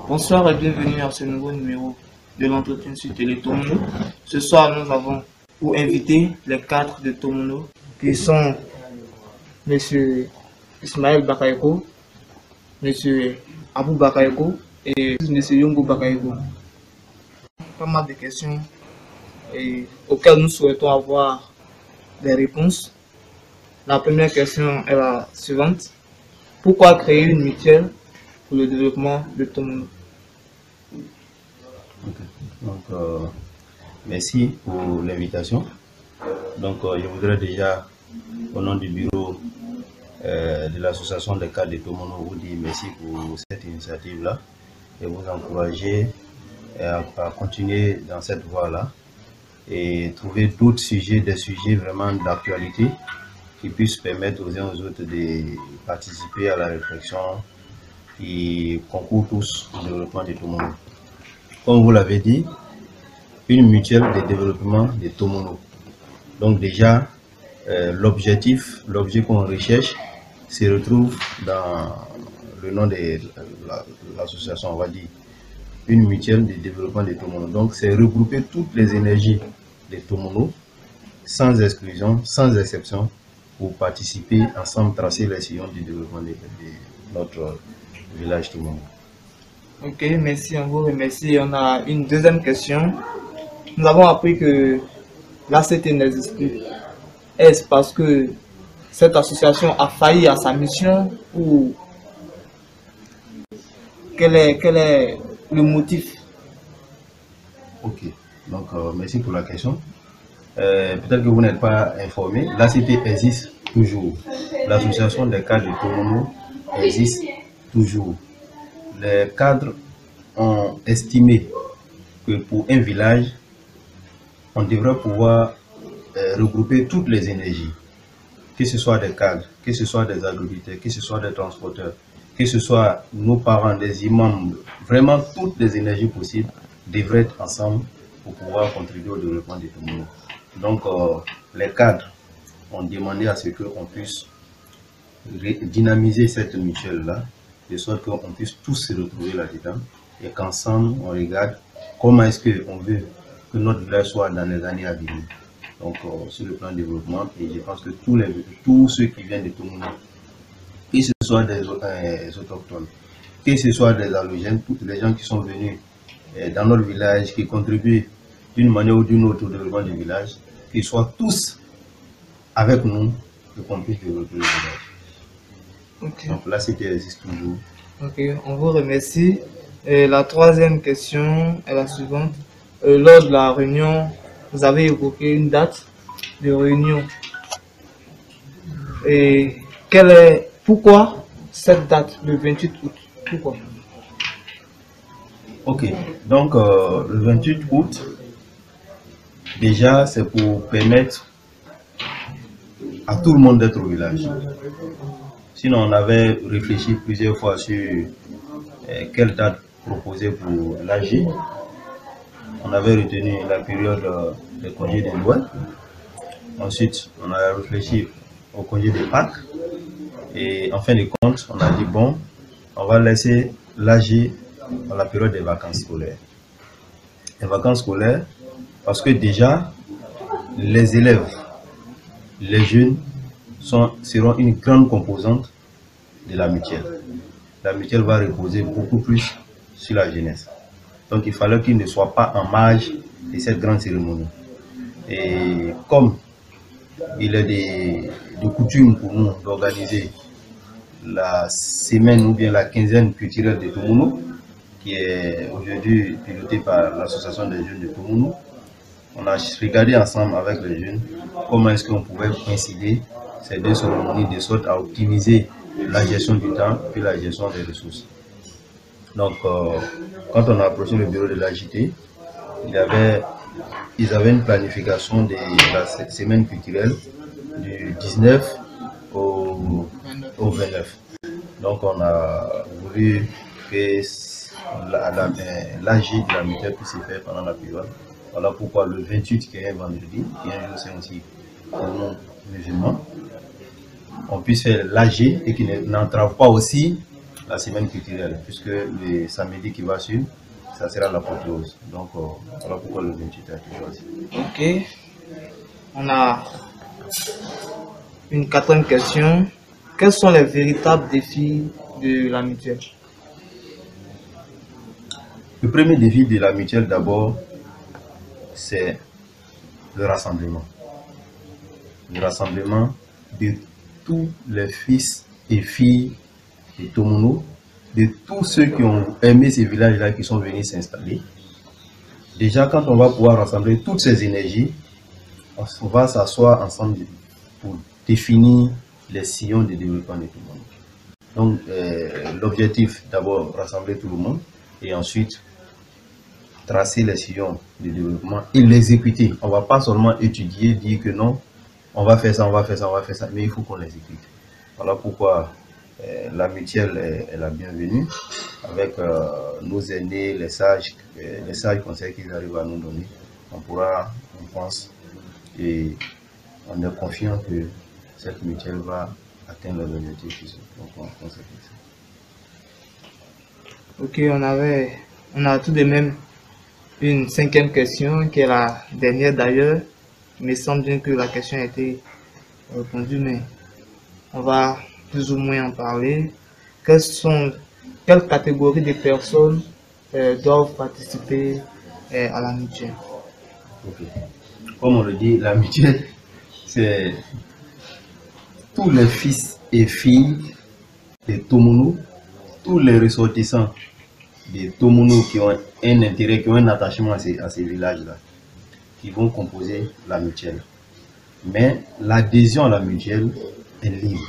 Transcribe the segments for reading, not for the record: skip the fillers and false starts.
Bonsoir et bienvenue à ce nouveau numéro de l'entretien sur Télé Tomono. Ce soir, nous avons pour inviter les cadres de Tomono qui sont M. Ismaël Bakayoko, M. Abou Bakayoko et M. Yongo Bakayoko. Pas mal de questions auxquelles nous souhaitons avoir des réponses. La première question est la suivante. Pourquoi créer une mutuelle pour le développement de Tomono? Okay. Donc, merci pour l'invitation. Donc, je voudrais déjà, au nom du bureau de l'association des cadres de Tomono, vous dire merci pour cette initiative-là et vous encourager à continuer dans cette voie-là et trouver d'autres sujets, des sujets vraiment d'actualité qui puissent permettre aux uns aux autres de participer à la réflexion qui concourt tous au développement de Tomono. Comme vous l'avez dit, une mutuelle de développement de Tomono. Donc déjà, l'objet qu'on recherche se retrouve dans le nom de l'association, on va dire, une mutuelle de développement de Tomono. Donc c'est regrouper toutes les énergies de Tomono, sans exclusion, sans exception, pour participer ensemble, tracer les sillons du développement de notre village Tomono. Ok, merci, on vous remercie. On a une deuxième question. Nous avons appris que l'ACT n'existe plus. Est-ce parce que cette association a failli à sa mission ou quel est le motif? Ok, donc merci pour la question. Peut-être que vous n'êtes pas informé, l'ACT existe toujours. L'association des cadres de Tomono existe toujours. Les cadres ont estimé que pour un village, on devrait pouvoir regrouper toutes les énergies, que ce soit des cadres, que ce soit des agriculteurs, que ce soit des transporteurs, que ce soit nos parents, des imams, vraiment toutes les énergies possibles devraient être ensemble pour pouvoir contribuer au développement de Tomono. Donc les cadres ont demandé à ce qu'on puisse dynamiser cette mutuelle-là, de sorte qu'on puisse tous se retrouver là-dedans et qu'ensemble on regarde comment est-ce qu'on veut que notre village soit dans les années à venir. Donc sur le plan de développement, et je pense que tous ceux qui viennent de Tomono, que ce soit des autochtones, que ce soit des allogènes, tous les gens qui sont venus dans notre village, qui contribuent d'une manière ou d'une autre au développement du village, qu'ils soient tous avec nous et qu'on puisse développer le village. Okay. Donc là, c'était existe toujours. Ok, on vous remercie. Et la troisième question est la suivante. Lors de la réunion, vous avez évoqué une date de réunion. Et pourquoi cette date, le 28 août? Pourquoi? Ok, donc le 28 août, déjà, c'est pour permettre à tout le monde d'être au village. Sinon, on avait réfléchi plusieurs fois sur quelle date proposer pour l'AG. On avait retenu la période des congés de Noël. Ensuite, on a réfléchi au congé de Pâques. Et en fin de compte, on a dit bon, on va laisser l'AG dans la période des vacances scolaires. Les vacances scolaires, parce que déjà, les élèves, les jeunes, seront une grande composante de la mutuelle. La mutuelle va reposer beaucoup plus sur la jeunesse. Donc il fallait qu'ils ne soient pas en marge de cette grande cérémonie. Et comme il est de coutume pour nous d'organiser la semaine ou bien la quinzaine culturelle de Tomono, qui est aujourd'hui pilotée par l'association des jeunes de Tomono, on a regardé ensemble avec les jeunes comment est-ce qu'on pouvait coïncider ces deux cérémonies de sorte à optimiser la gestion du temps et la gestion des ressources. Donc, quand on a approché le bureau de l'AJT, ils avaient une planification de la semaine culturelle du 19 au 29. Donc, on a voulu que l'AG de la mutuelle puisse se faire pendant la période. Voilà pourquoi le 28, qui est un vendredi, qui est un jour saint aussi pour nous musulmans, on puisse faire l'AG et qui n'entrave pas aussi la semaine culturelle, puisque le samedi qui va suivre, ça sera l'apothéose. Donc voilà pourquoi le 28 a été choisi. Ok. On a une quatrième question. Quels sont les véritables défis de la mutuelle? Le premier défi de la mutuelle d'abord, c'est le rassemblement. Le rassemblement de tous les fils et filles de Tomono, de tous ceux qui ont aimé ces villages-là qui sont venus s'installer. Déjà, quand on va pouvoir rassembler toutes ces énergies, on va s'asseoir ensemble pour définir les sillons de développement de tout le monde. Donc, l'objectif, d'abord, rassembler tout le monde et ensuite tracer les sillons de développement et l'exécuter. On ne va pas seulement étudier, dire que non, on va faire ça, on va faire ça, on va faire ça, mais il faut qu'on l'exécute. Voilà pourquoi la mutuelle est la bienvenue avec nos aînés, les sages conseils qu'ils arrivent à nous donner. On pourra, on pense, et on est confiant que cette mutuelle va atteindre les objectifs. Donc on pense que c'est ça. Ok, on a tout de même une cinquième question qui est la dernière d'ailleurs. Il me semble bien que la question a été répondue, mais on va plus ou moins en parler. Quelles catégories de personnes doivent participer à la mutuelle? Okay. Comme on le dit, la mutuelle, c'est tous les fils et filles de Tomono, tous les ressortissants de Tomono qui ont un intérêt, qui ont un attachement à ces villages-là, qui vont composer la mutuelle. Mais l'adhésion à la mutuelle est libre.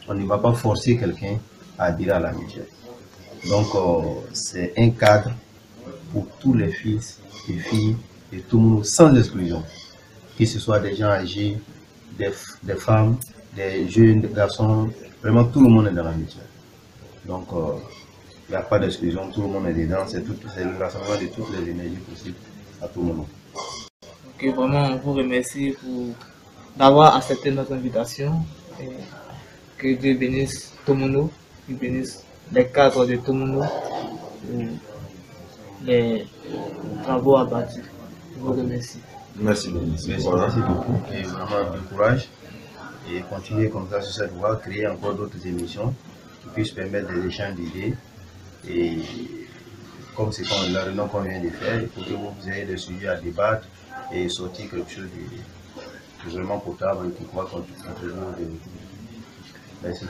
On ne va pas forcer quelqu'un à adhérer à la mutuelle. Donc, c'est un cadre pour tous les fils et filles de Tomono, sans exclusion. Que ce soit des gens âgés, des femmes, des jeunes, des garçons, vraiment tout le monde est dans la mutuelle. Donc, il n'y a pas d'exclusion, tout le monde est dedans, c'est le rassemblement de toutes les énergies possibles à tout moment. Ok, vraiment, on vous remercie d'avoir accepté notre invitation. Et que Dieu bénisse Tomono, qu'il bénisse les cadres de Tomono, les travaux abattus. Je vous remercie. Merci beaucoup et vraiment du courage et continuer comme ça sur cette voie, créer encore d'autres émissions qui puissent permettre des échanges d'idées et comme c'est la réunion qu'on vient de faire, il faut que vous ayez des sujets à débattre et sortir quelque chose de vraiment potable et qui pourra contribuer au développement. Merci.